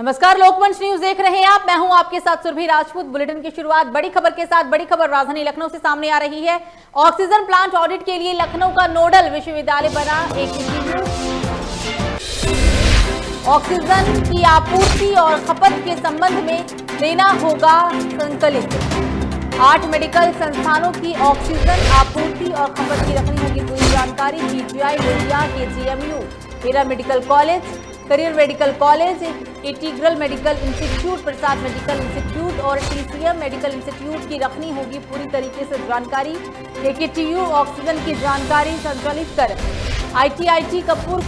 नमस्कार, लोकमंच न्यूज देख रहे हैं आप। मैं हूं आपके साथ सुरभि राजपूत। बुलेटिन की शुरुआत बड़ी खबर के साथ। बड़ी खबर राजधानी लखनऊ से सामने आ रही है। ऑक्सीजन प्लांट ऑडिट के लिए लखनऊ का नोडल विश्वविद्यालय बना। एक ऑक्सीजन की आपूर्ति और खपत के संबंध में देना होगा संकलित। 8 मेडिकल संस्थानों की ऑक्सीजन आपूर्ति और खपत की रखनी होगी पूरी जानकारी। PGI, Lohia, KGMU, Era medical college, career medical college, integral medical institute, Prasad medical institute और टीसीएम मेडिकल इंस्टीट्यूट की रखनी होगी पूरी तरीके से जानकारी। एकेटीयू ऑक्सीजन की जानकारी संचालित कर आईटीआईटी कानपुर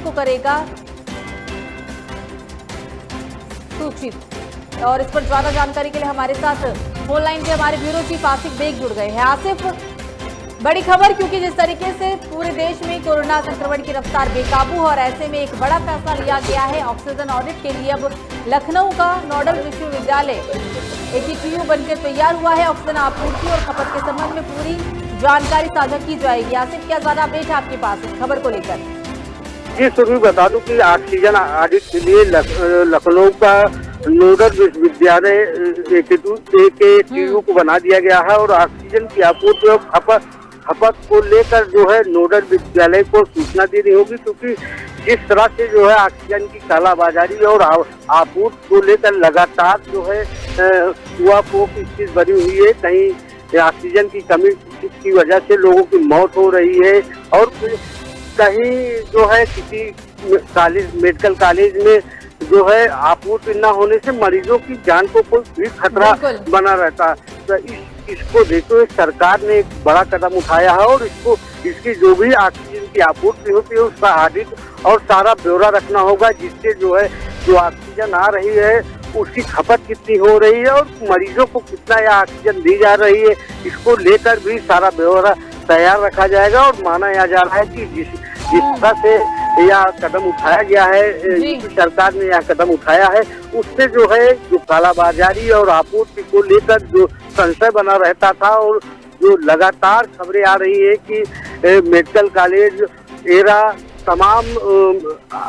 को करेगा सूचित। और इस पर ज्यादा जानकारी के लिए हमारे साथ फोन लाइन पे हमारे ब्यूरो चीफ आसिफ बेग जुड़ गए हैं। आसिफ, बड़ी खबर, क्योंकि जिस तरीके से पूरे देश में कोरोना संक्रमण की रफ्तार बेकाबू और ऐसे में एक बड़ा फैसला लिया गया है। ऑक्सीजन ऑडिट के लिए अब लखनऊ का नोडल विश्वविद्यालय एटीटीयू बनकर तैयार हुआ है। ऑक्सीजन आपूर्ति और खपत के संबंध में पूरी जानकारी साझा की जाएगी। आसिफ, क्या ज्यादा अपडेट है आपके पास इस खबर को लेकर? जी सुरभि, बता दूं कि ऑक्सीजन ऑडिट के लिए लखनऊ का नोडल विश्वविद्यालय एकेटीयू को बना दिया गया है और ऑक्सीजन की आपूर्ति और खपत को लेकर जो है नोडल विद्यालय को सूचना देनी होगी, क्योंकि जिस तरह से जो है ऑक्सीजन की कालाबाजारी और आपूर्ति को लेकर लगातार जो है हुआपोक की स्थिति बनी हुई है। कहीं ऑक्सीजन की कमी की वजह से लोगों की मौत हो रही है और कहीं जो है किसी मेडिकल कॉलेज में जो है आपूर्ति न होने से मरीजों की जान को कोई भी खतरा बना रहता। तो इसको देखते हुए सरकार ने एक बड़ा कदम उठाया है और इसकी जो भी ऑक्सीजन की आपूर्ति होती है उसका ऑडिट और सारा ब्यौरा रखना होगा, जिससे जो है जो ऑक्सीजन आ रही है उसकी खपत कितनी हो रही है और मरीजों को कितना यह ऑक्सीजन दी जा रही है, इसको लेकर भी सारा ब्यौरा तैयार रखा जाएगा। और माना जा रहा है कि जिस तरह से यह कदम उठाया गया है, सरकार ने यह कदम उठाया है, उससे जो है जो कालाबाजारी और आपूर्ति को लेकर जो संशय बना रहता था और जो लगातार खबरें आ रही है कि मेडिकल कॉलेज, एरा, तमाम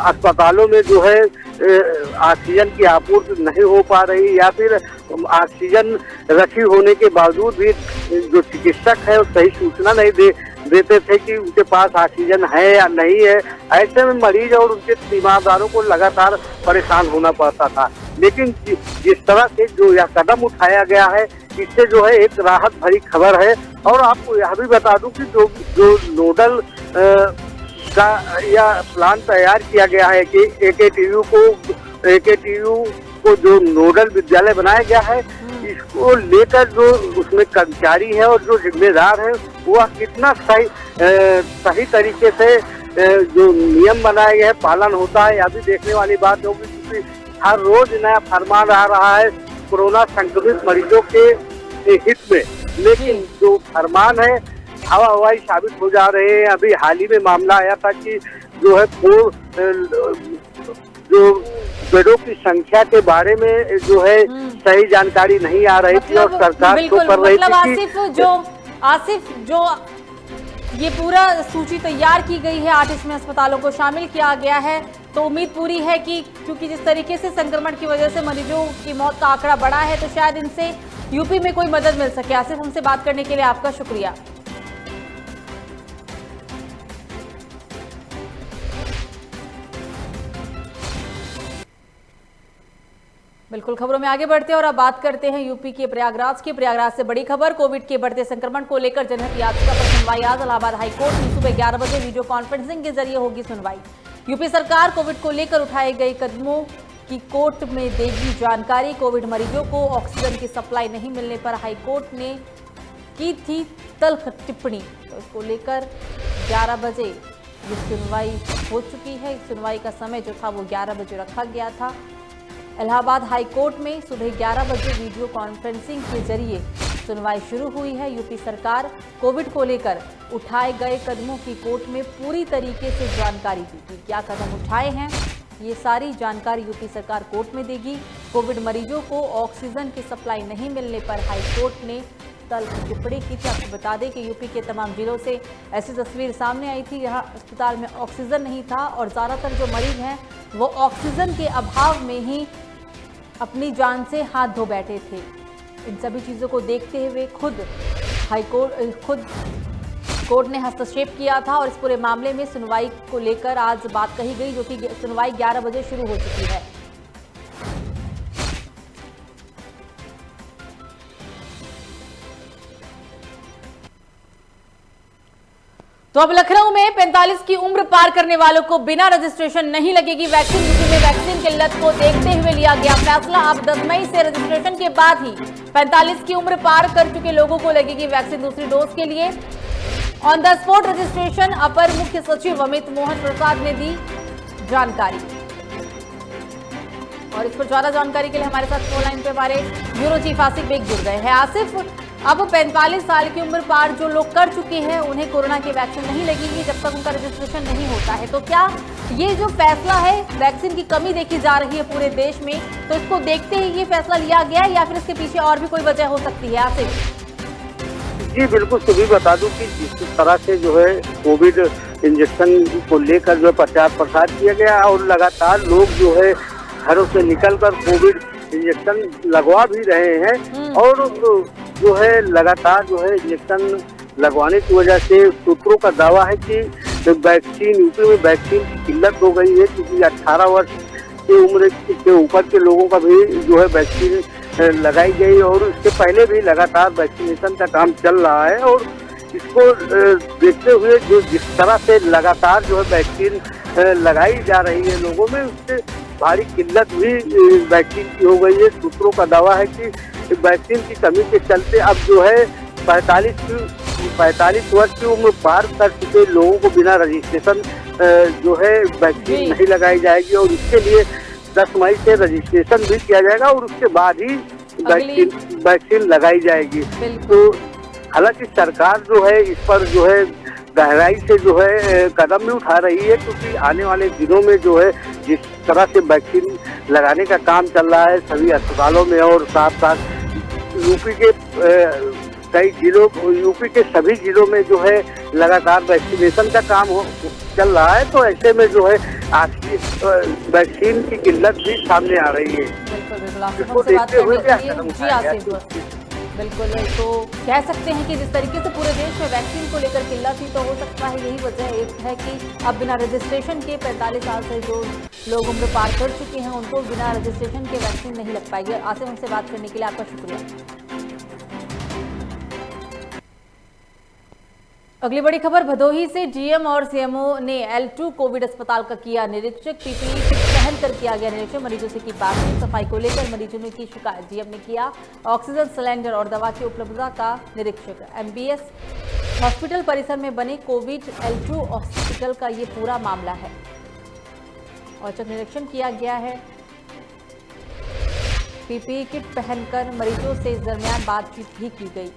अस्पतालों में जो है ऑक्सीजन की आपूर्ति नहीं हो पा रही या फिर ऑक्सीजन रखी होने के बावजूद भी जो चिकित्सक है वो सही सूचना नहीं देते थे कि उनके पास ऑक्सीजन है या नहीं है। ऐसे में मरीज और उनके तीमारदारों को लगातार परेशान होना पड़ता था। लेकिन जिस तरह से जो यह कदम उठाया गया है, इससे जो है एक राहत भरी खबर है। और आपको यह भी बता दूं कि जो नोडल का यह प्लान तैयार किया गया है कि एकेटीयू को जो नोडल विद्यालय बनाया गया है, इसको लेकर जो उसमें कर्मचारी है और जो जिम्मेदार है वह कितना सही तरीके से जो नियम बनाए गए हैं पालन होता है, यह भी देखने वाली बात होगी, क्योंकि हर रोज नया फरमान आ रहा है कोरोना संक्रमित मरीजों के हित में, लेकिन जो फरमान है हवा हवाई साबित हो जा रहे हैं। अभी हाल ही में मामला आया था कि जो है जो बेडों की संख्या के बारे में जो है सही जानकारी नहीं आ रही थी और सरकार तो कर रही थी। आसिफ, जो ये पूरा सूची तैयार की गई है, 8 इसमें अस्पतालों को शामिल किया गया है, तो उम्मीद पूरी है कि क्योंकि जिस तरीके से संक्रमण की वजह से मरीजों की मौत का आंकड़ा बढ़ा है, तो शायद इनसे यूपी में कोई मदद मिल सके। आसिफ, हमसे बात करने के लिए आपका शुक्रिया। बिल्कुल, खबरों में आगे बढ़ते हैं और अब बात करते हैं यूपी के प्रयागराज की। प्रयागराज से बड़ी खबर, कोविड के बढ़ते संक्रमण को लेकर जनहित याचिका पर सुनवाई आज इलाहाबाद हाईकोर्ट में सुबह 11 बजे वीडियो कॉन्फ्रेंसिंग के जरिए होगी सुनवाई। यूपी सरकार कोविड को लेकर उठाए गए कदमों की कोर्ट में देगी जानकारी। कोविड मरीजों को ऑक्सीजन की सप्लाई नहीं मिलने पर हाईकोर्ट ने की थी तल्ख टिप्पणी, तो इसको लेकर 11 बजे ये सुनवाई हो चुकी है। सुनवाई का समय जो था वो 11 बजे रखा गया था। इलाहाबाद हाईकोर्ट में सुबह 11 बजे वीडियो कॉन्फ्रेंसिंग के जरिए सुनवाई शुरू हुई है। यूपी सरकार कोविड को लेकर उठाए गए कदमों की कोर्ट में पूरी तरीके से जानकारी दी कि क्या कदम उठाए हैं, ये सारी जानकारी यूपी सरकार कोर्ट में देगी। कोविड मरीजों को ऑक्सीजन की सप्लाई नहीं मिलने पर हाईकोर्ट ने तल्ख टिप्पणी की थी। आपको बता दें कि यूपी के तमाम जिलों से ऐसी तस्वीर सामने आई थी जहां अस्पताल में ऑक्सीजन नहीं था और ज़्यादातर जो मरीज हैं वो ऑक्सीजन के अभाव में ही अपनी जान से हाथ धो बैठे थे। इन सभी चीजों को देखते हुए खुद कोर्ट ने हस्तक्षेप किया था और इस पूरे मामले में सुनवाई को लेकर आज बात कही गई, जो कि सुनवाई 11 बजे शुरू हो चुकी है। तो अब लखनऊ में 45 की उम्र पार करने वालों को बिना रजिस्ट्रेशन नहीं लगेगी वैक्सीन। यूपी में वैक्सीन किल्लत को देखते हुए लिया गया फैसला। अब 10 मई से रजिस्ट्रेशन के बाद ही 45 की उम्र पार कर चुके लोगों को लगेगी वैक्सीन दूसरी डोज के लिए। ऑन द स्पॉट रजिस्ट्रेशन अपर मुख्य सचिव अमित मोहन प्रसाद ने दी जानकारी। और इस पर ज्यादा जानकारी के लिए हमारे साथ फोन लाइन पे हमारे ब्यूरो चीफ आसिफ बेग जुड़ गए हैं। आसिफ, अब 45 साल की उम्र पार जो लोग कर चुके हैं उन्हें कोरोना की वैक्सीन नहीं लगेगी जब तक उनका रजिस्ट्रेशन नहीं होता है, तो क्या ये जो फैसला है, वैक्सीन की कमी देखी जा रही है पूरे देश में, तो इसको देखते ही ये फैसला लिया गया है या फिर इसके पीछे और भी कोई वजह हो सकती है? आसिफ जी बिल्कुल, सभी बता दूं कि जिस तरह से जो है कोविड इंजेक्शन को लेकर जो प्रचार प्रसार किया गया और लगातार लोग जो है घरों से निकलकर कोविड इंजेक्शन लगवा भी रहे हैं और जो है लगातार जो है इंजेक्शन लगवाने की वजह से सूत्रों का दावा है कि वैक्सीन यूपी में वैक्सीन की किल्लत हो गई है, क्योंकि 18 वर्ष की उम्र के ऊपर के लोगों का भी जो है वैक्सीन लगाई गई और उसके पहले भी लगातार वैक्सीनेशन का काम चल रहा है। और इसको देखते हुए जो जिस तरह से लगातार जो है वैक्सीन लगाई जा रही है लोगों में, उससे भारी किल्लत भी वैक्सीन की हो गई है। सूत्रों का दावा है कि वैक्सीन की कमी के चलते अब जो है 45 वर्ष की उम्र पार कर चुके लोगों को बिना रजिस्ट्रेशन जो है वैक्सीन नहीं लगाई जाएगी और इसके लिए 10 मई से रजिस्ट्रेशन भी किया जाएगा और उसके बाद ही वैक्सीन लगाई जाएगी। तो हालांकि सरकार जो है इस पर जो है गहराई से जो है कदम भी उठा रही है, क्योंकि आने वाले दिनों में जो है जिस तरह से वैक्सीन लगाने का काम चल रहा है सभी अस्पतालों में और साथ साथ यूपी के कई जिलों, यूपी के सभी जिलों में जो है लगातार वैक्सीनेशन का काम चल रहा है, तो ऐसे में जो है आज की वैक्सीन की किल्लत भी सामने आ रही है। बिल्कुल बिल्कुल, तो कह सकते हैं कि जिस तरीके से पूरे देश में वैक्सीन को लेकर किल्लत थी, तो हो सकता है यही वजह एक है कि अब बिना रजिस्ट्रेशन के 45 साल से जो लोग उम्र पार कर चुके हैं उनको बिना रजिस्ट्रेशन के वैक्सीन नहीं लग पाएगी। आसिफ, हमसे बात करने के लिए आपका शुक्रिया। अगली बड़ी खबर, भदोही से डीएम और सीएमओ ने L2 कोविड अस्पताल का किया निरीक्षक। पीपीई किट पहनकर किया गया निरीक्षण। मरीजों से की बातचीत, सफाई को लेकर मरीजों ने की शिकायत। डीएम ने किया ऑक्सीजन सिलेंडर और दवा की उपलब्धता का निरीक्षण। MBS हॉस्पिटल परिसर में बने कोविड L2 हॉस्पिटल का ये पूरा मामला है। औचक निरीक्षण किया गया है। पीपीई किट पहनकर मरीजों से इस दरमियान बातचीत भी की गई।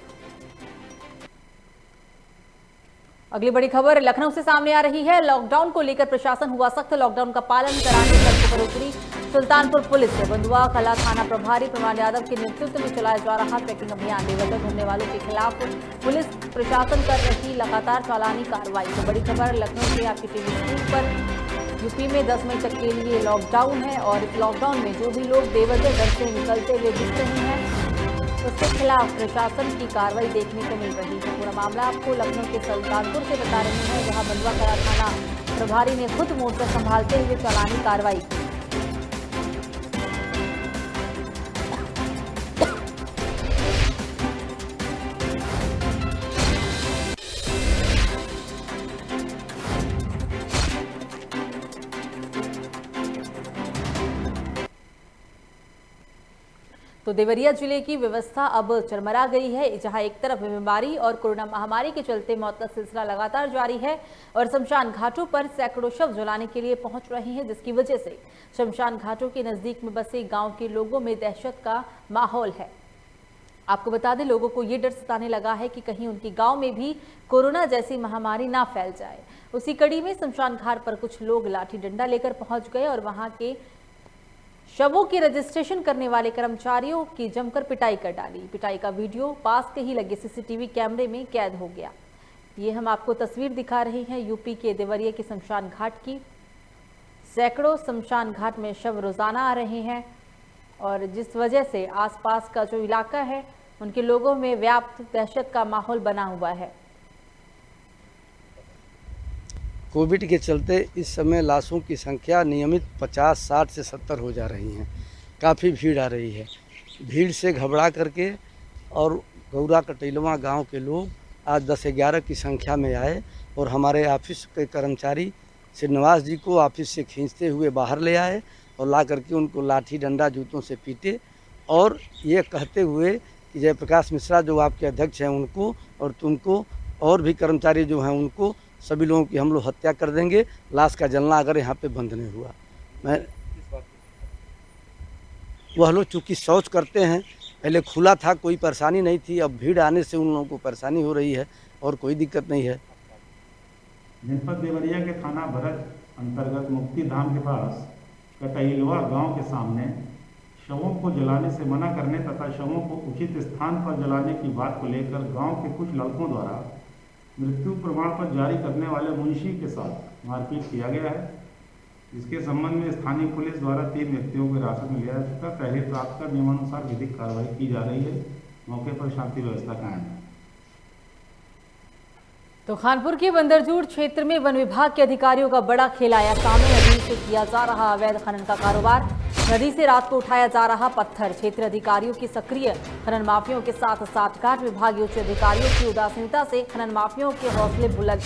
अगली बड़ी खबर लखनऊ से सामने आ रही है। लॉकडाउन को लेकर प्रशासन हुआ सख्त। लॉकडाउन का पालन कराने सड़कों पर उतरी सुल्तानपुर पुलिस है। बंधुआ कला थाना प्रभारी प्रमाण यादव के नेतृत्व में चलाया जा रहा ट्रैकिंग अभियान। बेवजह घूमने वालों के खिलाफ पुलिस प्रशासन कर रही लगातार चालानी कार्रवाई। तो बड़ी खबर लखनऊ से आपकी टीवी स्क्रीन पर। यूपी में 10 मई तक के लिए लॉकडाउन है और इस लॉकडाउन में जो भी लोग बेवजह घर से निकलते हुए दिख रहे हैं उसके खिलाफ प्रशासन की कार्रवाई देखने को मिल रही है। पूरा मामला आपको लखनऊ के सुल्तानपुर से बता रहे हैं, जहां बंधुआ कला थाना प्रभारी ने खुद मोर्चा संभालते हुए चालानी कार्रवाई की। तो देवरिया जिले की व्यवस्था अब चरमरा गई है, जहां एक तरफ बीमारी और कोरोना महामारी के चलते मौत का सिलसिला लगातार जारी है और शमशान घाटों पर सैकड़ों शव जलाने के लिए पहुंच रहे हैं, जिसकी वजह से शमशान घाटों के नजदीक में बसे गांव के लोगों में दहशत का माहौल है। आपको बता दें, लोगों को ये डर सताने लगा है कि कहीं उनके गांव में भी कोरोना जैसी महामारी ना फैल जाए। उसी कड़ी में शमशान घाट पर कुछ लोग लाठी डंडा लेकर पहुंच गए और वहां के शवों की रजिस्ट्रेशन करने वाले कर्मचारियों की जमकर पिटाई कर डाली। पिटाई का वीडियो पास के ही लगे सीसीटीवी कैमरे में कैद हो गया। ये हम आपको तस्वीर दिखा रहे हैं यूपी के देवरिया के शमशान घाट की। सैकड़ों शमशान घाट में शव रोजाना आ रहे हैं और जिस वजह से आसपास का जो इलाका है उनके लोगों में व्याप्त दहशत का माहौल बना हुआ है। कोविड के चलते इस समय लाशों की संख्या नियमित 50, 60 से 70 हो जा रही हैं। काफ़ी भीड़ आ रही है। भीड़ से घबरा करके और गौरा कटेलवा गांव के लोग आज 10-11 की संख्या में आए और हमारे ऑफिस के कर्मचारी श्रीनिवास जी को ऑफिस से खींचते हुए बाहर ले आए और ला करके उनको लाठी डंडा जूतों से पीटे और ये कहते हुए कि जयप्रकाश मिश्रा जो आपके अध्यक्ष हैं उनको और तुमको और भी कर्मचारी जो हैं उनको सभी लोगों की हम लोग हत्या कर देंगे, लाश का जलना अगर यहाँ पे बंद नहीं हुआ। वह लोग चूँकि शौच करते हैं, पहले खुला था कोई परेशानी नहीं थी, अब भीड़ आने से उन लोगों को परेशानी हो रही है और कोई दिक्कत नहीं है। जनपद देवरिया के थाना भरत अंतर्गत मुक्ति धाम के पास कटैलवा गांव के सामने शवों को जलाने से मना करने तथा शवों को उचित स्थान पर जलाने की बात को लेकर गांव के कुछ लड़कों द्वारा मृत्यु प्रमाण पत्र जारी करने वाले मुंशी के साथ मारपीट किया गया है। इसके संबंध में स्थानीय पुलिस द्वारा 3 व्यक्तियों को हिरासत में लिया जा चुका। तहरीर प्राप्त कर नियमानुसार विधिक कार्रवाई की जा रही है। मौके पर शांति व्यवस्था कायम है। तो कानपुर के बंदरजूड़ क्षेत्र में वन विभाग के अधिकारियों का बड़ा खेल आया सामने। नदी से किया जा रहा अवैध खनन का कारोबार, नदी से रात को उठाया जा रहा पत्थर, क्षेत्र अधिकारियों की सक्रिय खनन माफियों के साथ साठगांठ, विभागीय उच्च अधिकारियों की उदासीनता से खनन माफियों के हौसले बुलंद।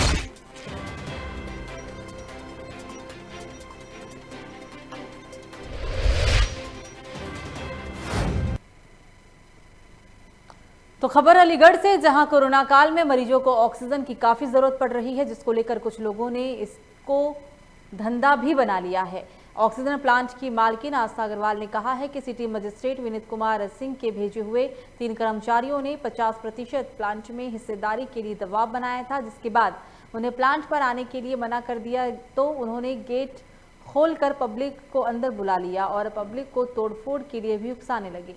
तो खबर अलीगढ़ से, जहां कोरोना काल में मरीजों को ऑक्सीजन की काफी जरूरत पड़ रही है, जिसको लेकर कुछ लोगों ने इसको धंधा भी बना लिया है। ऑक्सीजन प्लांट की मालकिन आस्था अग्रवाल ने कहा है कि सिटी मजिस्ट्रेट विनीत कुमार सिंह के भेजे हुए 3 कर्मचारियों ने 50% प्लांट में हिस्सेदारी के लिए दबाव बनाया था, जिसके बाद उन्हें प्लांट पर आने के लिए मना कर दिया तो उन्होंने गेट खोलकर पब्लिक को अंदर बुला लिया और पब्लिक को तोड़फोड़ के लिए भी उकसाने लगे।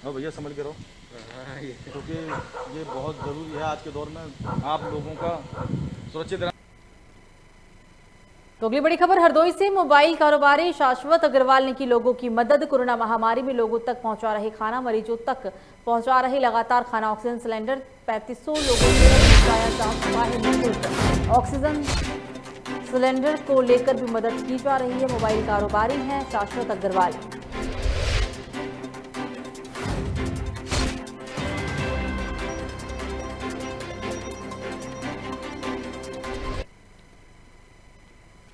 भैया संभल के रहो, क्योंकि ये बहुत ज़रूरी है आज के दौर में आप लोगों का सुरक्षित रहना। तो अगली बड़ी खबर हरदोई से, मोबाइल कारोबारी शाश्वत अग्रवाल ने की लोगों की मदद। कोरोना महामारी में लोगों तक पहुंचा रहे खाना, मरीजों तक पहुंचा रहे लगातार खाना। ऑक्सीजन सिलेंडर 3500 लोगों को पहुंचाया जा चुका है निःशुल्क। ऑक्सीजन सिलेंडर को लेकर भी मदद की जा रही है। मोबाइल कारोबारी हैं शाश्वत अग्रवाल।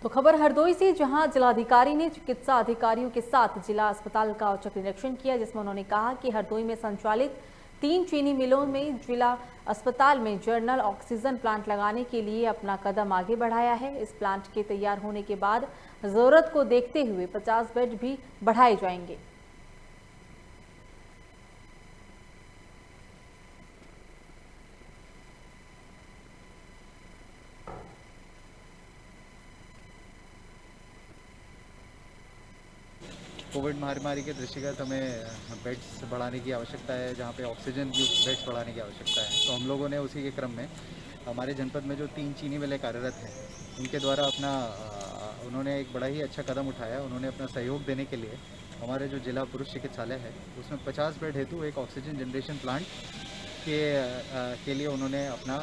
तो खबर हरदोई से, जहां जिलाधिकारी ने चिकित्सा अधिकारियों के साथ जिला अस्पताल का औचक निरीक्षण किया, जिसमें उन्होंने कहा कि हरदोई में संचालित 3 चीनी मिलों में जिला अस्पताल में जर्नल ऑक्सीजन प्लांट लगाने के लिए अपना कदम आगे बढ़ाया है। इस प्लांट के तैयार होने के बाद जरूरत को देखते हुए 50 बेड भी बढ़ाए जाएंगे। कोविड महामारी के दृष्टिगत हमें बेड्स बढ़ाने की आवश्यकता है, जहाँ पे ऑक्सीजन युक्त बेड्स बढ़ाने की आवश्यकता है। तो हम लोगों ने उसी के क्रम में हमारे जनपद में जो 3 चीनी मिलें कार्यरत हैं उनके द्वारा उन्होंने एक बड़ा ही अच्छा कदम उठाया। उन्होंने अपना सहयोग देने के लिए हमारे जो जिला पुरुष चिकित्सालय है उसमें 50 बेड हेतु एक ऑक्सीजन जनरेशन प्लांट के लिए उन्होंने अपना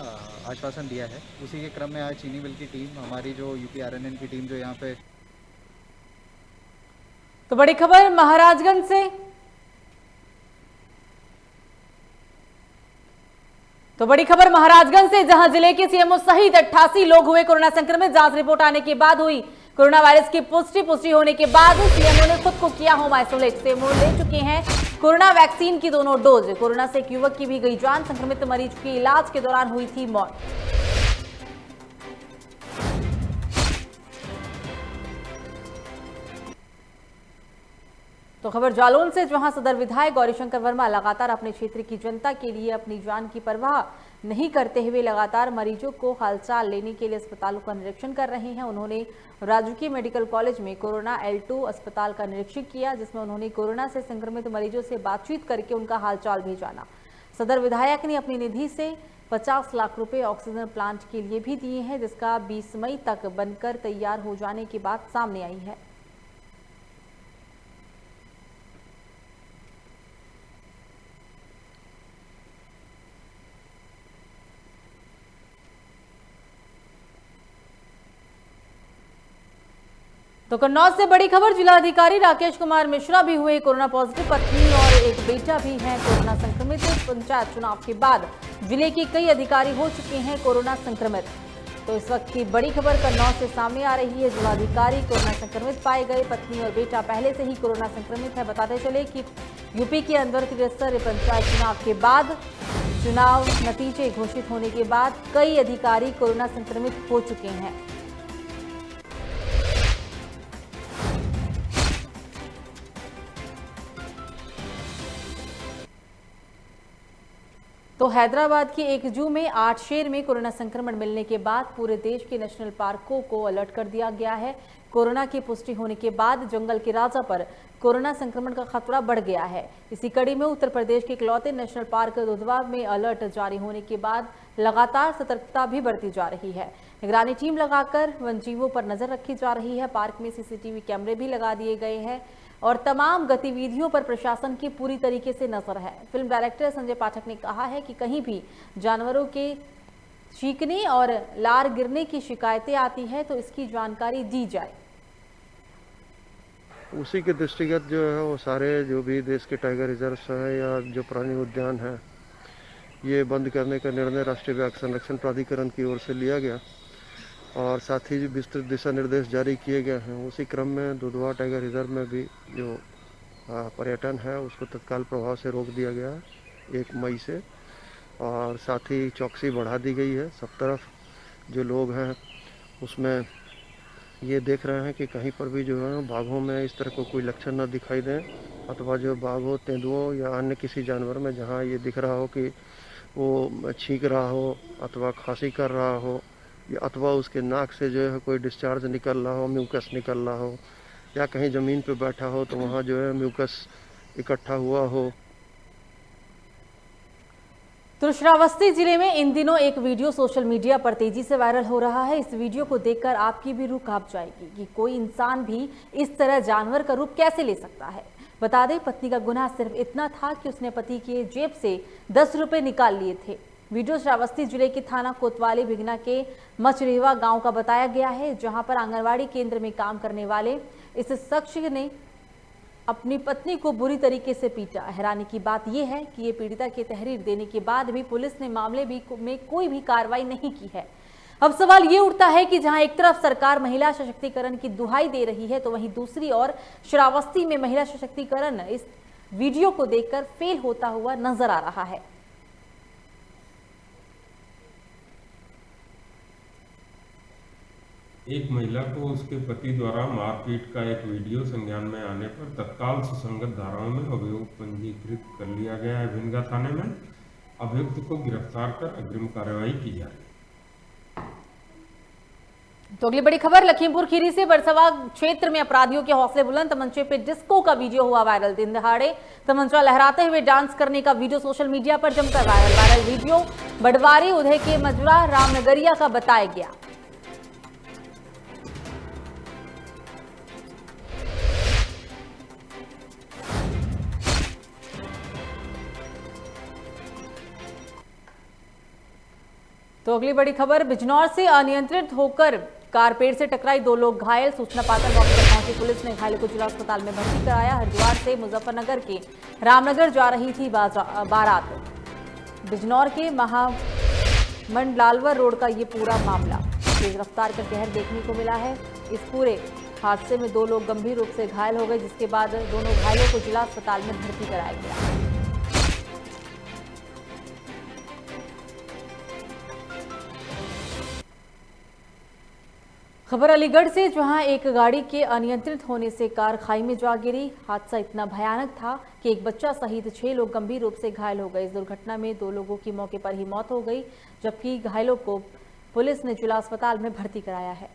आश्वासन दिया है। उसी के क्रम में आज चीनी मिल की टीम, हमारी जो UPRNN की टीम जो यहाँ पे। तो बड़ी खबर महाराजगंज से, जहां जिले के CMO सहित 88 लोग हुए कोरोना संक्रमित। जांच रिपोर्ट आने के बाद हुई कोरोना वायरस की पुष्टि होने के बाद CMO ने खुद को किया होम आइसोलेट। CMO ले चुके हैं कोरोना वैक्सीन की 2 डोज। कोरोना से एक युवक की भी गई जान, संक्रमित मरीज की इलाज के दौरान हुई थी मौत। तो खबर जालौन से, जहां सदर विधायक गौरीशंकर वर्मा लगातार अपने क्षेत्र की जनता के लिए अपनी जान की परवाह नहीं करते हुए लगातार मरीजों को हालचाल लेने के लिए अस्पतालों का निरीक्षण कर रहे हैं। उन्होंने राजकीय मेडिकल कॉलेज में कोरोना L2 अस्पताल का निरीक्षण किया, जिसमें उन्होंने कोरोना से संक्रमित मरीजों से बातचीत करके उनका हालचाल भी जाना। सदर विधायक ने अपनी निधि से 50 लाख रुपए ऑक्सीजन प्लांट के लिए भी दिए हैं, जिसका 20 मई तक बनकर तैयार हो जाने की बात सामने आई है। तो कन्नौज से बड़ी खबर, जिलाधिकारी राकेश कुमार मिश्रा भी हुए कोरोना पॉजिटिव। पत्नी और एक बेटा भी हैं कोरोना संक्रमित। पंचायत चुनाव के बाद जिले के कई अधिकारी हो चुके हैं कोरोना संक्रमित। तो इस वक्त की बड़ी खबर कन्नौज से सामने आ रही है। जिलाधिकारी कोरोना संक्रमित पाए गए, पत्नी और बेटा पहले से ही कोरोना संक्रमित है। बताते चले कि यूपी के अंदर त्रिस्तरीय पंचायत चुनाव के बाद चुनाव नतीजे घोषित होने के बाद कई अधिकारी कोरोना संक्रमित हो चुके हैं। तो हैदराबाद के एक जू में 8 शेर में कोरोना संक्रमण मिलने के बाद पूरे देश के नेशनल पार्कों को अलर्ट कर दिया गया है। कोरोना की पुष्टि होने के बाद जंगल के राजा पर कोरोना संक्रमण का खतरा बढ़ गया है। इसी कड़ी में उत्तर प्रदेश के इकलौते नेशनल पार्क दुधवा में अलर्ट जारी होने के बाद लगातार सतर्कता भी बढ़ती जा रही है। निगरानी टीम लगाकर वन्यजीवों पर नजर रखी जा रही है। पार्क में सीसीटीवी कैमरे भी लगा दिए गए हैं और तमाम गतिविधियों पर प्रशासन की पूरी तरीके से नजर है। फिल्म डायरेक्टर संजय पाठक ने कहा है कि कहीं भी जानवरों के चीखने और लार गिरने की शिकायतें आती है तो इसकी जानकारी दी जाए। उसी के दृष्टिगत जो है वो सारे जो भी देश के टाइगर रिजर्व्स है या जो प्राणी उद्यान है, ये बंद करने का निर्णय राष्ट्रीय व्याघ्र संरक्षण प्राधिकरण की ओर से लिया गया और साथ ही विस्तृत दिशा निर्देश जारी किए गए हैं। उसी क्रम में दुधवा टाइगर रिजर्व में भी जो पर्यटन है उसको तत्काल प्रभाव से रोक दिया गया है 1 मई से, और साथ ही चौकसी बढ़ा दी गई है। सब तरफ जो लोग हैं उसमें ये देख रहे हैं कि कहीं पर भी जो है बाघों में इस तरह को कोई लक्षण न दिखाई दें, अथवा जो बाघों, तेंदुओं या अन्य किसी जानवर में जहाँ ये दिख रहा हो कि वो छींक रहा हो अथवा खांसी कर रहा हो या अथवा उसके नाक से जो है कोई डिस्चार्ज निकल रहा हो, म्यूकस निकल रहा हो, या कहीं ज़मीन पे बैठा हो तो वहाँ जो है म्यूकस इकट्ठा हुआ हो। तो श्रावस्ती जिले में इन दिनों एक वीडियो सोशल मीडिया पर तेजी से वायरल हो रहा है। इस वीडियो को देखकर आपकी भी रूह कांप जाएगी कि कोई इंसान भी इस तरह जानवर का रूप कैसे ले सकता है। बता दें, पत्नी का गुनाह सिर्फ इतना था कि उसने पति के जेब से 10 रुपए निकाल लिए थे। वीडियो श्रावस्ती जिले के थाना कोतवाली भिगना के मचरेवा गांव का बताया गया है, जहां पर आंगनवाड़ी केंद्र में काम करने वाले इस शख्स ने अपनी पत्नी को बुरी तरीके से पीटा। हैरानी की बात यह है कि ये पीड़िता की तहरीर देने के बाद भी पुलिस ने मामले में कोई भी कार्रवाई नहीं की है। अब सवाल ये उठता है कि जहां एक तरफ सरकार महिला सशक्तिकरण की दुहाई दे रही है तो वहीं दूसरी ओर श्रावस्ती में महिला सशक्तिकरण इस वीडियो को देखकर फेल होता हुआ नजर आ रहा है। एक महिला को उसके पति द्वारा मारपीट का एक वीडियो संज्ञान में आने पर तत्काल सुसंगत धाराओं में अभियोग पंजीकृत कर लिया गया है भिनगा थाने में। अभियुक्त को गिरफ्तार कर अग्रिम कार्रवाई की जा रही है। तो अगली बड़ी खबर लखीमपुर खीरी से। बरसवा क्षेत्र में अपराधियों के हौसले बुलंद, तमंचे पे डिस्को का वीडियो हुआ वायरल। दिन दहाड़े तमंचा लहराते हुए डांस करने का वीडियो सोशल मीडिया पर जमकर वायरल वीडियो बडवारी उदय के मजरा रामनगरिया का बताया गया। तो अगली बड़ी खबर बिजनौर से। अनियंत्रित होकर कार पेड़ से टकराई, 2 लोग घायल। सूचना पाकर मौके पर पहुंची पुलिस ने घायलों को जिला अस्पताल में भर्ती कराया। हरिद्वार से मुजफ्फरनगर के रामनगर जा रही थी बारात। बिजनौर के महामंडलावर रोड का ये पूरा मामला। तेज रफ्तार का कहर देखने को मिला है। इस पूरे हादसे में 2 लोग गंभीर रूप से घायल हो गए, जिसके बाद दोनों घायलों को जिला अस्पताल में भर्ती कराया गया। खबर अलीगढ़ से, जहां एक गाड़ी के अनियंत्रित होने से कार खाई में जा गिरी। हादसा इतना भयानक था कि एक बच्चा सहित 6 लोग गंभीर रूप से घायल हो गए। इस दुर्घटना में 2 लोगों की मौके पर ही मौत हो गई, जबकि घायलों को पुलिस ने जिला अस्पताल में भर्ती कराया है।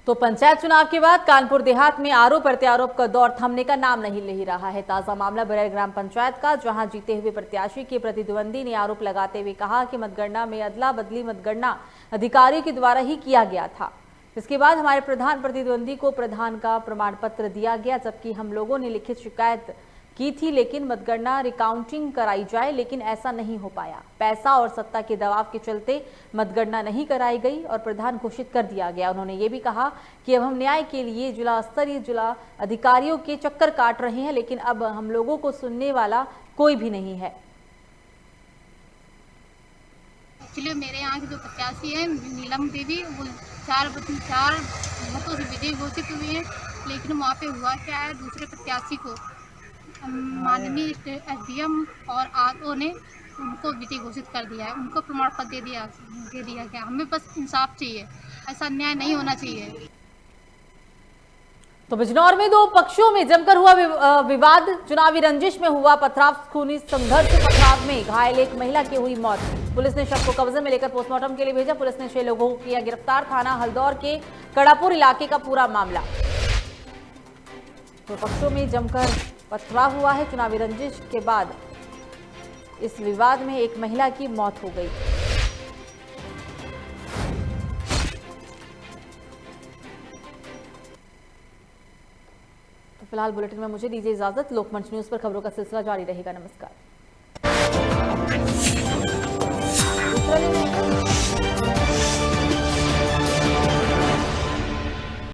तो पंचायत चुनाव के बाद कानपुर देहात में आरोप प्रत्यारोप का दौर थमने का नाम नहीं ले रहा है। ताजा मामला बरेल ग्राम पंचायत का, जहां जीते हुए प्रत्याशी के प्रतिद्वंदी ने आरोप लगाते हुए कहा कि मतगणना में अदला बदली मतगणना अधिकारियों के द्वारा ही किया गया था। इसके बाद हमारे प्रधान प्रतिद्वंदी को प्रधान का प्रमाण पत्र दिया गया, जबकि हम लोगों ने लिखित शिकायत की थी लेकिन मतगणना रिकाउंटिंग कराई जाए, लेकिन ऐसा नहीं हो पाया। पैसा और सत्ता के दबाव के चलते मतगणना नहीं कराई गई और प्रधान घोषित कर दिया गया। उन्होंने ये भी कहा कि अब हम न्याय के लिए जिला स्तरीय जिला अधिकारियों के चक्कर काट रहे हैं, लेकिन अब हम लोगों को सुनने वाला कोई भी नहीं है। एक्चुअली मेरे यहाँ की जो प्रत्याशी है नीलम देवी, वो चार मतों से विजयी घोषित हुई है, लेकिन वहाँ पे हुआ क्या है, दूसरे प्रत्याशी को माननीय एसडीएम और आरओ ने उनको विजयी घोषित कर दिया है, उनको प्रमाण पत्र दे दिया गया। हमें बस इंसाफ चाहिए, ऐसा अन्याय नहीं होना चाहिए। तो बिजनौर में दो पक्षों में जमकर हुआ विवाद, चुनावी रंजिश में हुआ पथराव, खूनी संघर्ष। पथराव में घायल एक महिला की हुई मौत। पुलिस ने शव को कब्जे में लेकर पोस्टमार्टम के लिए भेजा। पुलिस ने 6 लोगों को किया गिरफ्तार। थाना हल्दौर के कड़ापुर इलाके का पूरा मामला। तो पक्षों में जमकर पथराव हुआ है। चुनावी रंजिश के बाद इस विवाद में एक महिला की मौत हो गई। तो फिलहाल बुलेटिन में मुझे दीजिए इजाजत। लोकमंच न्यूज पर खबरों का सिलसिला जारी रहेगा। नमस्कार।